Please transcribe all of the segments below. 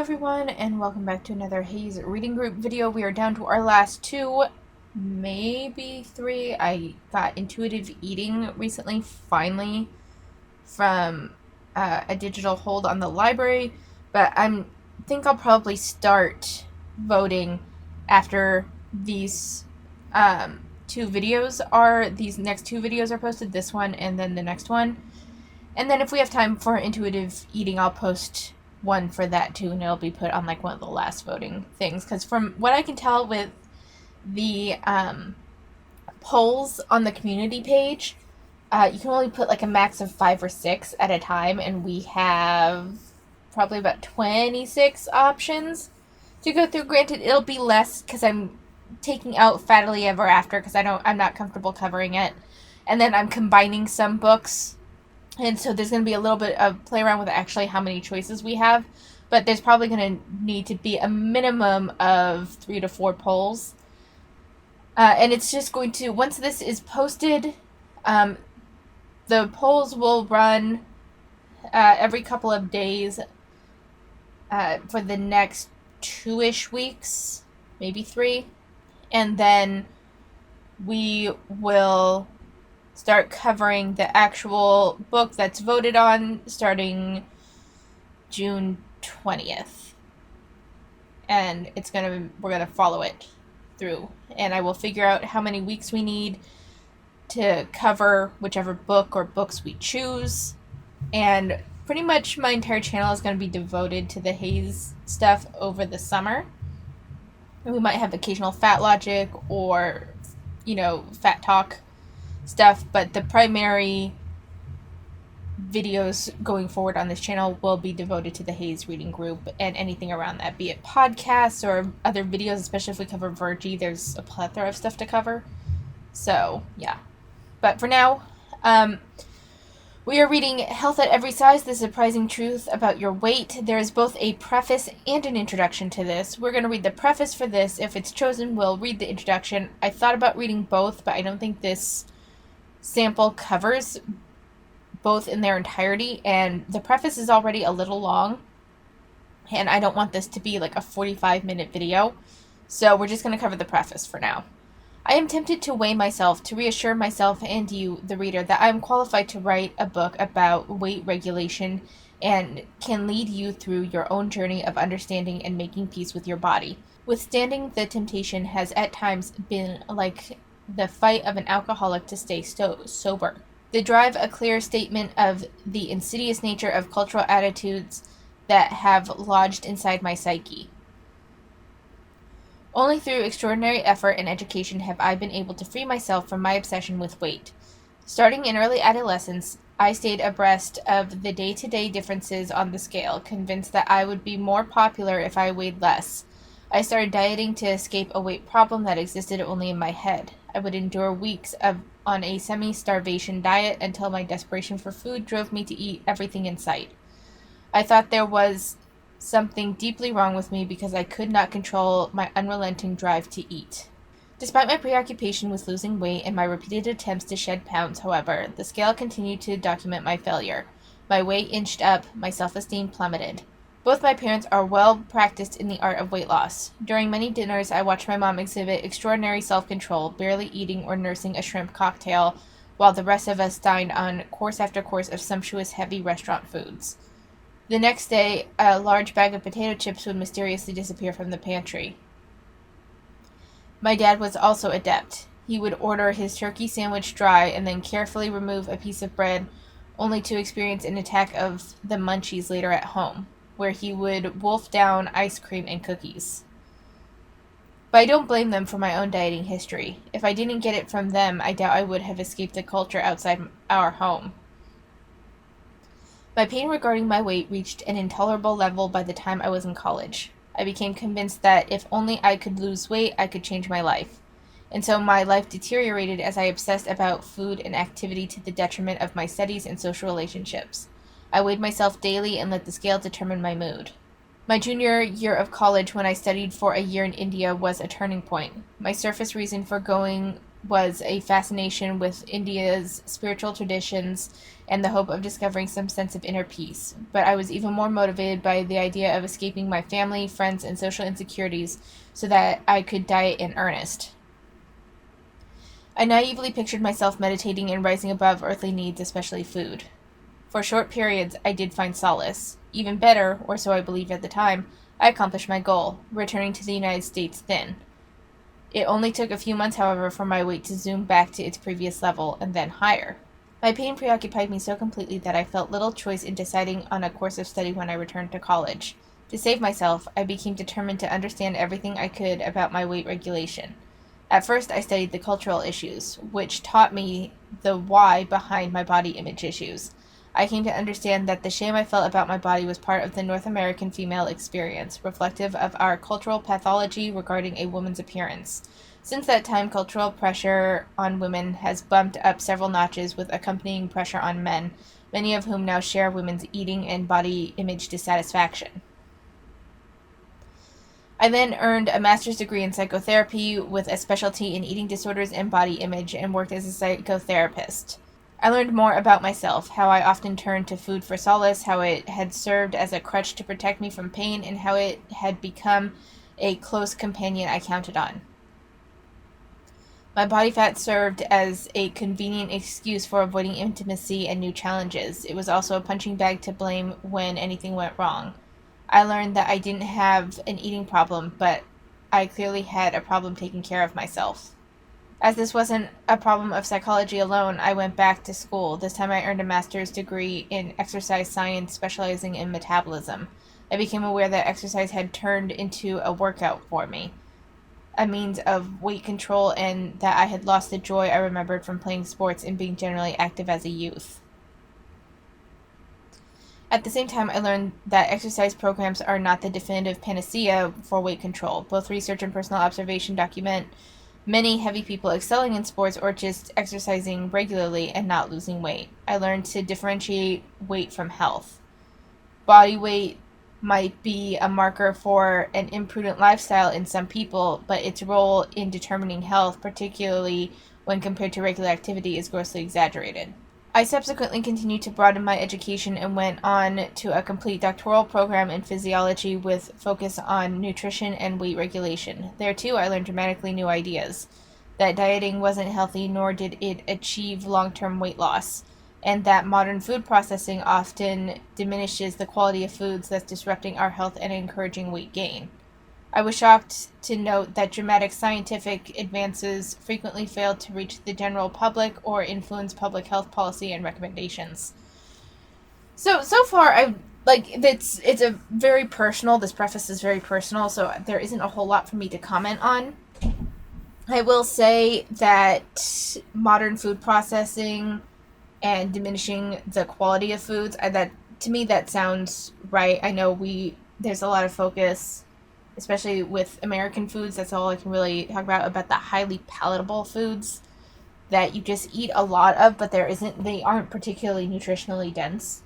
everyone, and welcome back to another HAES reading group video. We are down to our last two, maybe three. I got intuitive eating recently, finally, from a digital hold on the library, but I think I'll probably start voting after these these next two videos are posted, this one and then the next one. And then if we have time for intuitive eating, I'll post one for that too, and it'll be put on like one of the last voting things. Because from what I can tell with the polls on the community page, you can only put like a max of 5 or 6 at a time, and we have probably about 26 options to go through. Granted, it'll be less because I'm taking out Fattily Ever After because I'm not comfortable covering it, and then I'm combining some books. And so there's going to be a little bit of play around with actually how many choices we have. But there's probably going to need to be a minimum of 3 to 4 polls. And it's just going to, once this is posted, the polls will run every couple of days for the next 2-ish weeks, maybe 3. And then we will start covering the actual book that's voted on starting June 20th. And we're gonna follow it through. And I will figure out how many weeks we need to cover whichever book or books we choose. And pretty much my entire channel is going to be devoted to the HAES stuff over the summer. And we might have occasional fat logic or, fat talk stuff, but the primary videos going forward on this channel will be devoted to the HAES reading group and anything around that, be it podcasts or other videos. Especially if we cover Virgie, there's a plethora of stuff to cover. So yeah, but for now, we are reading Health at Every Size, The Surprising Truth About Your Weight. There is both a preface and an introduction to this. We're going to read the preface for this. If it's chosen, we'll read the introduction. I thought about reading both, but I don't think this sample covers both in their entirety, and the preface is already a little long, and I don't want this to be like a 45-minute video, so we're just going to cover the preface for now. I am tempted to weigh myself to reassure myself and you, the reader, that I am qualified to write a book about weight regulation and can lead you through your own journey of understanding and making peace with your body. Withstanding the temptation has at times been like the fight of an alcoholic to stay sober. They drive a clear statement of the insidious nature of cultural attitudes that have lodged inside my psyche. Only through extraordinary effort and education have I been able to free myself from my obsession with weight. Starting in early adolescence, I stayed abreast of the day-to-day differences on the scale, convinced that I would be more popular if I weighed less. I started dieting to escape a weight problem that existed only in my head. I would endure weeks on a semi-starvation diet until my desperation for food drove me to eat everything in sight. I thought there was something deeply wrong with me because I could not control my unrelenting drive to eat. Despite my preoccupation with losing weight and my repeated attempts to shed pounds, however, the scale continued to document my failure. My weight inched up, my self-esteem plummeted. Both my parents are well practiced in the art of weight loss. During many dinners, I watched my mom exhibit extraordinary self-control, barely eating or nursing a shrimp cocktail, while the rest of us dined on course after course of sumptuous, heavy restaurant foods. The next day, a large bag of potato chips would mysteriously disappear from the pantry. My dad was also adept. He would order his turkey sandwich dry and then carefully remove a piece of bread, only to experience an attack of the munchies later at home, where he would wolf down ice cream and cookies. But I don't blame them for my own dieting history. If I didn't get it from them, I doubt I would have escaped the culture outside our home. My pain regarding my weight reached an intolerable level by the time I was in college. I became convinced that if only I could lose weight, I could change my life. And so my life deteriorated as I obsessed about food and activity to the detriment of my studies and social relationships. I weighed myself daily and let the scale determine my mood. My junior year of college, when I studied for a year in India, was a turning point. My surface reason for going was a fascination with India's spiritual traditions and the hope of discovering some sense of inner peace. But I was even more motivated by the idea of escaping my family, friends, and social insecurities so that I could diet in earnest. I naively pictured myself meditating and rising above earthly needs, especially food. For short periods, I did find solace. Even better, or so I believed at the time, I accomplished my goal, returning to the United States thin. It only took a few months, however, for my weight to zoom back to its previous level, and then higher. My pain preoccupied me so completely that I felt little choice in deciding on a course of study when I returned to college. To save myself, I became determined to understand everything I could about my weight regulation. At first, I studied the cultural issues, which taught me the why behind my body image issues. I came to understand that the shame I felt about my body was part of the North American female experience, reflective of our cultural pathology regarding a woman's appearance. Since that time, cultural pressure on women has bumped up several notches with accompanying pressure on men, many of whom now share women's eating and body image dissatisfaction. I then earned a master's degree in psychotherapy with a specialty in eating disorders and body image and worked as a psychotherapist. I learned more about myself, how I often turned to food for solace, how it had served as a crutch to protect me from pain, and how it had become a close companion I counted on. My body fat served as a convenient excuse for avoiding intimacy and new challenges. It was also a punching bag to blame when anything went wrong. I learned that I didn't have an eating problem, but I clearly had a problem taking care of myself. As this wasn't a problem of psychology alone, I went back to school. This time I earned a master's degree in exercise science specializing in metabolism. I became aware that exercise had turned into a workout for me, a means of weight control, and that I had lost the joy I remembered from playing sports and being generally active as a youth. At the same time, I learned that exercise programs are not the definitive panacea for weight control. Both research and personal observation document many heavy people excelling in sports or just exercising regularly and not losing weight. I learned to differentiate weight from health. Body weight might be a marker for an imprudent lifestyle in some people, but its role in determining health, particularly when compared to regular activity, is grossly exaggerated. I subsequently continued to broaden my education and went on to a complete doctoral program in physiology with focus on nutrition and weight regulation. There too, I learned dramatically new ideas. That dieting wasn't healthy, nor did it achieve long-term weight loss, and that modern food processing often diminishes the quality of foods, thus disrupting our health and encouraging weight gain. I was shocked to note that dramatic scientific advances frequently failed to reach the general public or influence public health policy and recommendations. So far, it's a very personal. This preface is very personal, so there isn't a whole lot for me to comment on. I will say that modern food processing and diminishing the quality of foods, that to me that sounds right. I know there's a lot of focus, especially with American foods. That's all I can really talk about the highly palatable foods that you just eat a lot of, but they aren't particularly nutritionally dense.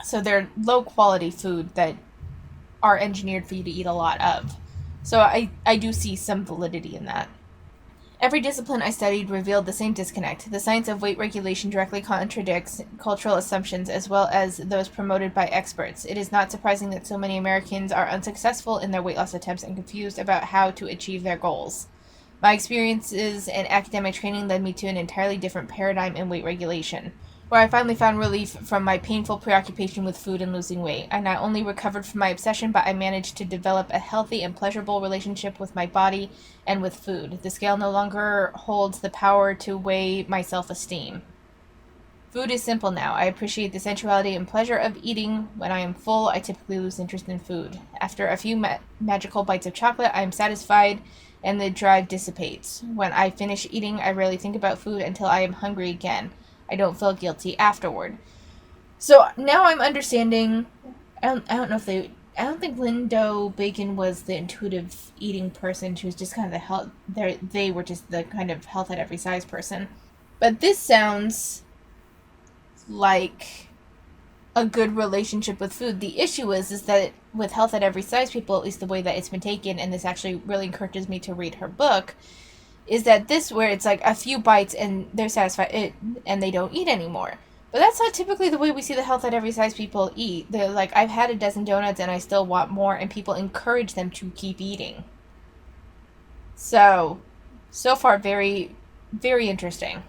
So they're low quality food that are engineered for you to eat a lot of. So I do see some validity in that. Every discipline I studied revealed the same disconnect. The science of weight regulation directly contradicts cultural assumptions as well as those promoted by experts. It is not surprising that so many Americans are unsuccessful in their weight loss attempts and confused about how to achieve their goals. My experiences and academic training led me to an entirely different paradigm in weight regulation, where I finally found relief from my painful preoccupation with food and losing weight. I not only recovered from my obsession, but I managed to develop a healthy and pleasurable relationship with my body and with food. The scale no longer holds the power to weigh my self-esteem. Food is simple now. I appreciate the sensuality and pleasure of eating. When I am full, I typically lose interest in food. After a few magical bites of chocolate, I am satisfied and the drive dissipates. When I finish eating, I rarely think about food until I am hungry again. I don't feel guilty afterward. So now I'm understanding. I don't think Lindo Bacon was the intuitive eating person. She was just kind of the health. They were just the kind of health at every size person. But this sounds like a good relationship with food. The issue is that with health at every size people, at least the way that it's been taken, and this actually really encourages me to read her book, is that this where it's like a few bites and they're satisfied and they don't eat anymore. But that's not typically the way we see the health at every size people eat. They're like, I've had a dozen donuts and I still want more, and people encourage them to keep eating. So far, very, very interesting.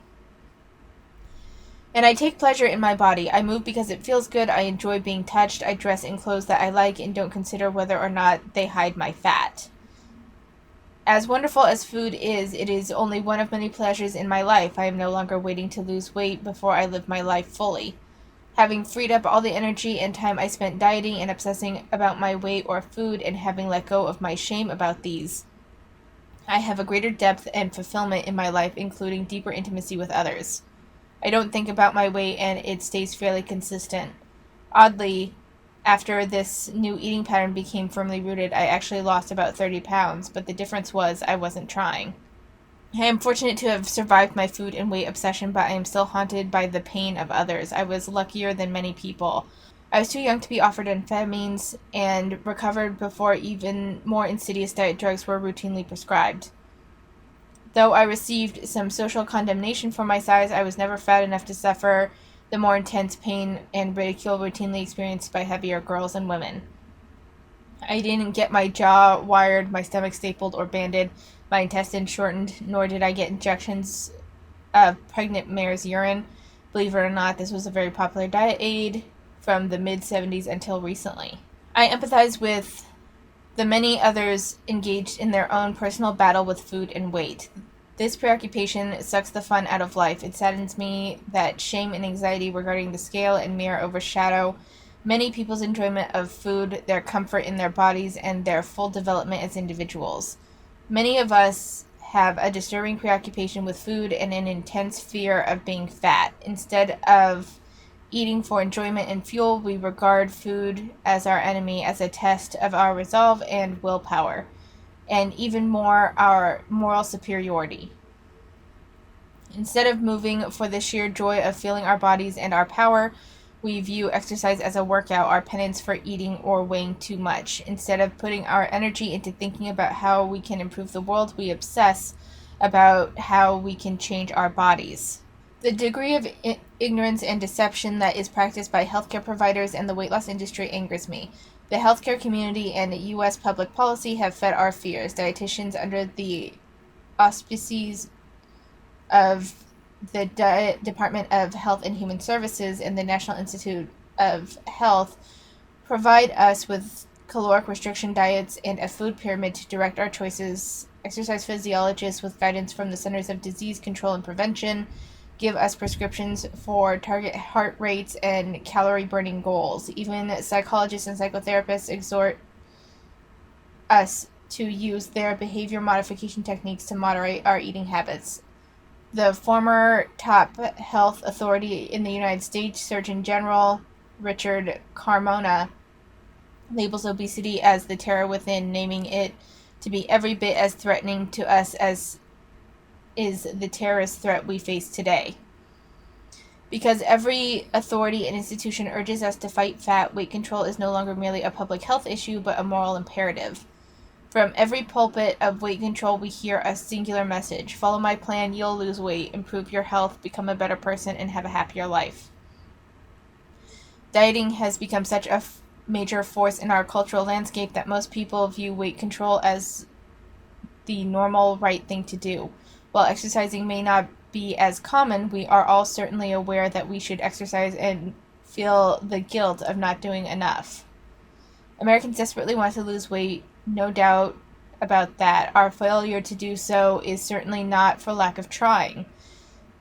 And I take pleasure in my body. I move because it feels good. I enjoy being touched. I dress in clothes that I like and don't consider whether or not they hide my fat. As wonderful as food is, it is only one of many pleasures in my life. I am no longer waiting to lose weight before I live my life fully. Having freed up all the energy and time I spent dieting and obsessing about my weight or food, and having let go of my shame about these, I have a greater depth and fulfillment in my life, including deeper intimacy with others. I don't think about my weight and it stays fairly consistent. Oddly, after this new eating pattern became firmly rooted, I actually lost about 30 pounds, but the difference was I wasn't trying. I am fortunate to have survived my food and weight obsession, but I am still haunted by the pain of others. I was luckier than many people. I was too young to be offered amphetamines and recovered before even more insidious diet drugs were routinely prescribed. Though I received some social condemnation for my size, I was never fat enough to suffer the more intense pain and ridicule routinely experienced by heavier girls and women. I didn't get my jaw wired, my stomach stapled or banded, my intestines shortened, nor did I get injections of pregnant mare's urine. Believe it or not, this was a very popular diet aid from the mid-70s until recently. I empathize with the many others engaged in their own personal battle with food and weight. This preoccupation sucks the fun out of life. It saddens me that shame and anxiety regarding the scale and mirror overshadow many people's enjoyment of food, their comfort in their bodies, and their full development as individuals. Many of us have a disturbing preoccupation with food and an intense fear of being fat. Instead of eating for enjoyment and fuel, we regard food as our enemy, as a test of our resolve and willpower, and even more, our moral superiority. Instead of moving for the sheer joy of feeling our bodies and our power, we view exercise as a workout, our penance for eating or weighing too much. Instead of putting our energy into thinking about how we can improve the world, we obsess about how we can change our bodies. The degree of ignorance and deception that is practiced by healthcare providers and the weight loss industry angers me. The healthcare community and U.S. public policy have fed our fears. Dietitians under the auspices of the Department of Health and Human Services and the National Institute of Health provide us with caloric restriction diets and a food pyramid to direct our choices. Exercise physiologists with guidance from the Centers of Disease Control and Prevention give us prescriptions for target heart rates and calorie burning goals. Even psychologists and psychotherapists exhort us to use their behavior modification techniques to moderate our eating habits. The former top health authority in the United States, Surgeon General Richard Carmona, labels obesity as the terror within, naming it to be every bit as threatening to us as is the terrorist threat we face today. Because every authority and institution urges us to fight fat, weight control is no longer merely a public health issue, but a moral imperative. From every pulpit of weight control, we hear a singular message: follow my plan, you'll lose weight, improve your health, become a better person, and have a happier life. Dieting has become such a major force in our cultural landscape that most people view weight control as the normal right thing to do. While exercising may not be as common, we are all certainly aware that we should exercise and feel the guilt of not doing enough. Americans desperately want to lose weight, no doubt about that. Our failure to do so is certainly not for lack of trying.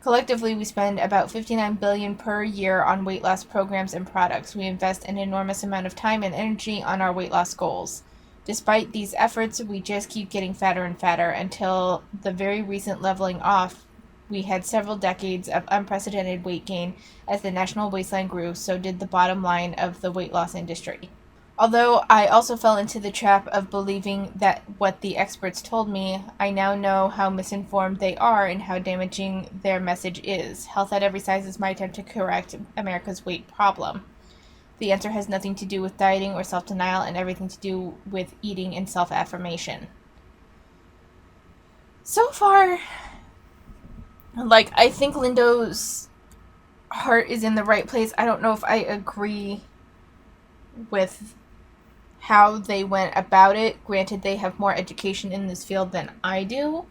Collectively, we spend about $59 billion per year on weight loss programs and products. We invest an enormous amount of time and energy on our weight loss goals. Despite these efforts, we just keep getting fatter and fatter until the very recent leveling off. We had several decades of unprecedented weight gain. As the national waistline grew, so did the bottom line of the weight loss industry. Although I also fell into the trap of believing that what the experts told me, I now know how misinformed they are and how damaging their message is. Health at Every Size is my attempt to correct America's weight problem. The answer has nothing to do with dieting or self-denial and everything to do with eating and self-affirmation. So far, like, I think Lindo's heart is in the right place. I don't know if I agree with how they went about it. Granted, they have more education in this field than I do,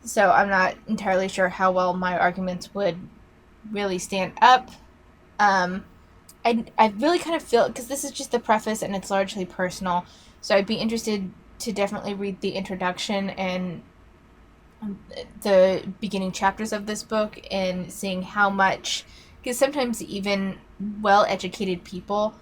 so I'm not entirely sure how well my arguments would really stand up. I really kind of feel, because this is just the preface and it's largely personal, so I'd be interested to definitely read the introduction and the beginning chapters of this book and seeing how much, because sometimes even well-educated people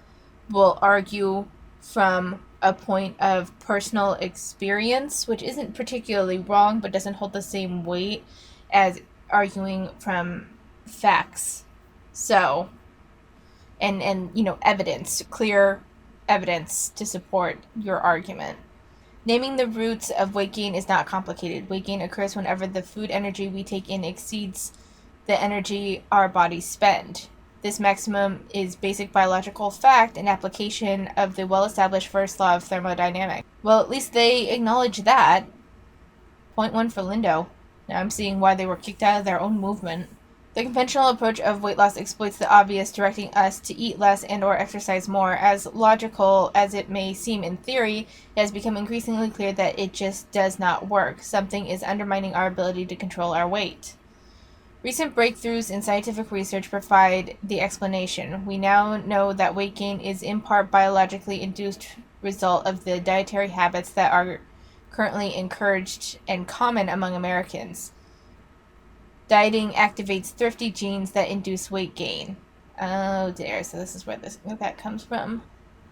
will argue from a point of personal experience, which isn't particularly wrong but doesn't hold the same weight as arguing from facts. So, and evidence, clear evidence to support your argument. Naming the roots of weight gain is not complicated. Weight gain occurs whenever the food energy we take in exceeds the energy our bodies spend. This maximum is basic biological fact and application of the well-established first law of thermodynamics. Well, at least they acknowledge that. Point one for Lindo. Now I'm seeing why they were kicked out of their own movement. The conventional approach of weight loss exploits the obvious, directing us to eat less and or exercise more. As logical as it may seem in theory, it has become increasingly clear that it just does not work. Something is undermining our ability to control our weight. Recent breakthroughs in scientific research provide the explanation. We now know that weight gain is in part biologically induced result of the dietary habits that are currently encouraged and common among Americans. Dieting activates thrifty genes that induce weight gain. Oh dear, so this is where that comes from.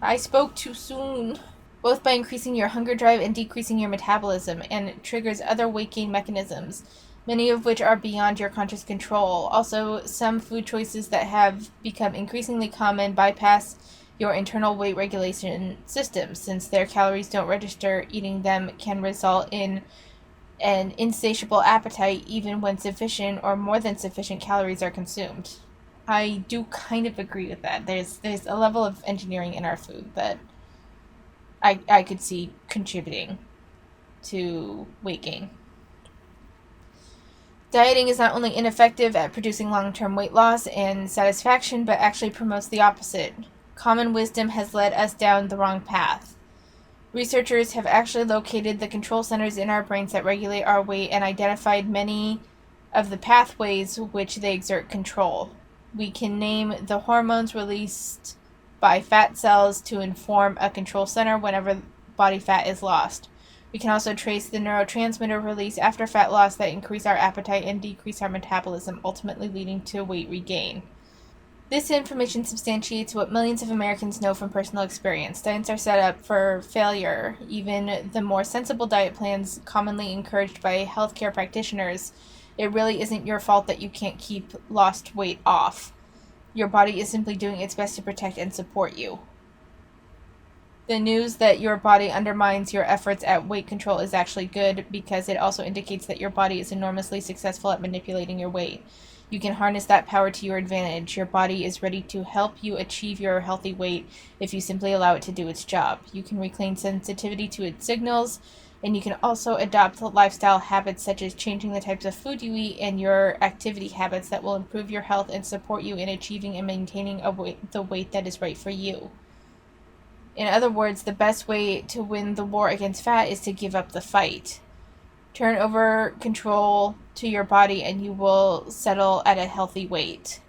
I spoke too soon. Both by increasing your hunger drive and decreasing your metabolism, and it triggers other weight gain mechanisms, many of which are beyond your conscious control. Also, some food choices that have become increasingly common bypass your internal weight regulation system. Since their calories don't register, eating them can result in an insatiable appetite even when sufficient or more than sufficient calories are consumed. I do kind of agree with that. There's a level of engineering in our food that I could see contributing to weight gain. Dieting is not only ineffective at producing long-term weight loss and satisfaction, but actually promotes the opposite. Common wisdom has led us down the wrong path. Researchers have actually located the control centers in our brains that regulate our weight and identified many of the pathways which they exert control. We can name the hormones released by fat cells to inform a control center whenever body fat is lost. We can also trace the neurotransmitter release after fat loss that increase our appetite and decrease our metabolism, ultimately leading to weight regain. This information substantiates what millions of Americans know from personal experience. Diets are set up for failure. Even the more sensible diet plans commonly encouraged by healthcare practitioners, it really isn't your fault that you can't keep lost weight off. Your body is simply doing its best to protect and support you. The news that your body undermines your efforts at weight control is actually good because it also indicates that your body is enormously successful at manipulating your weight. You can harness that power to your advantage. Your body is ready to help you achieve your healthy weight if you simply allow it to do its job. You can reclaim sensitivity to its signals, and you can also adopt lifestyle habits such as changing the types of food you eat and your activity habits that will improve your health and support you in achieving and maintaining the weight that is right for you. In other words, the best way to win the war against fat is to give up the fight. Turn over control to your body and you will settle at a healthy weight.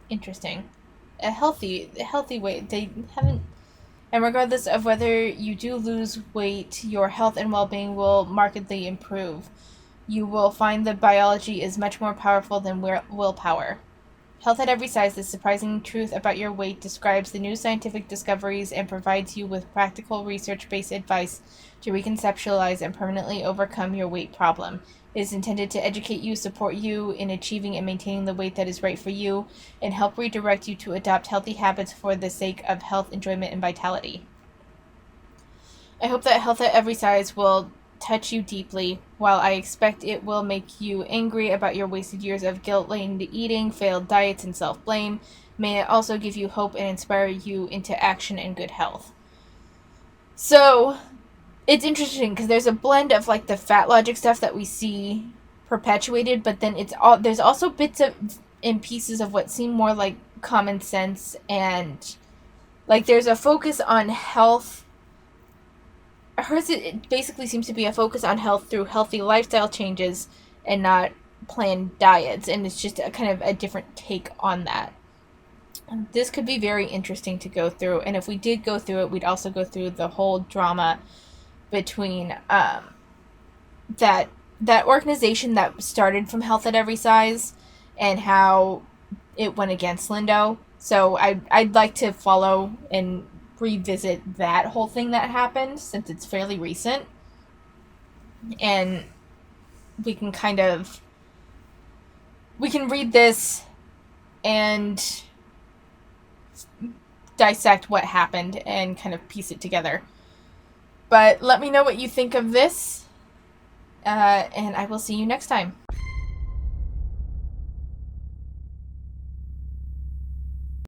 Interesting. A healthy weight. They haven't... And regardless of whether you do lose weight, your health and well-being will markedly improve. You will find that biology is much more powerful than willpower. Health at Every Size, the surprising truth about your weight, describes the new scientific discoveries and provides you with practical research-based advice to reconceptualize and permanently overcome your weight problem. It is intended to educate you, support you in achieving and maintaining the weight that is right for you, and help redirect you to adopt healthy habits for the sake of health, enjoyment, and vitality. I hope that Health at Every Size will touch you deeply. While I expect it will make you angry about your wasted years of guilt-laden eating, failed diets, and self-blame, may it also give you hope and inspire you into action and good health. So, it's interesting because there's a blend of like the fat logic stuff that we see perpetuated, but then there's also bits of and pieces of what seem more like common sense, and like there's a focus on health. Hers, it basically seems to be a focus on health through healthy lifestyle changes and not planned diets, and it's just a kind of a different take on that. This could be very interesting to go through, and if we did go through it, we'd also go through the whole drama between that organization that started from Health at Every Size and how it went against Lindo. So I'd like to follow and revisit that whole thing that happened, since it's fairly recent, and we can read this and dissect what happened and kind of piece it together. But let me know what you think of this, and I will see you next time.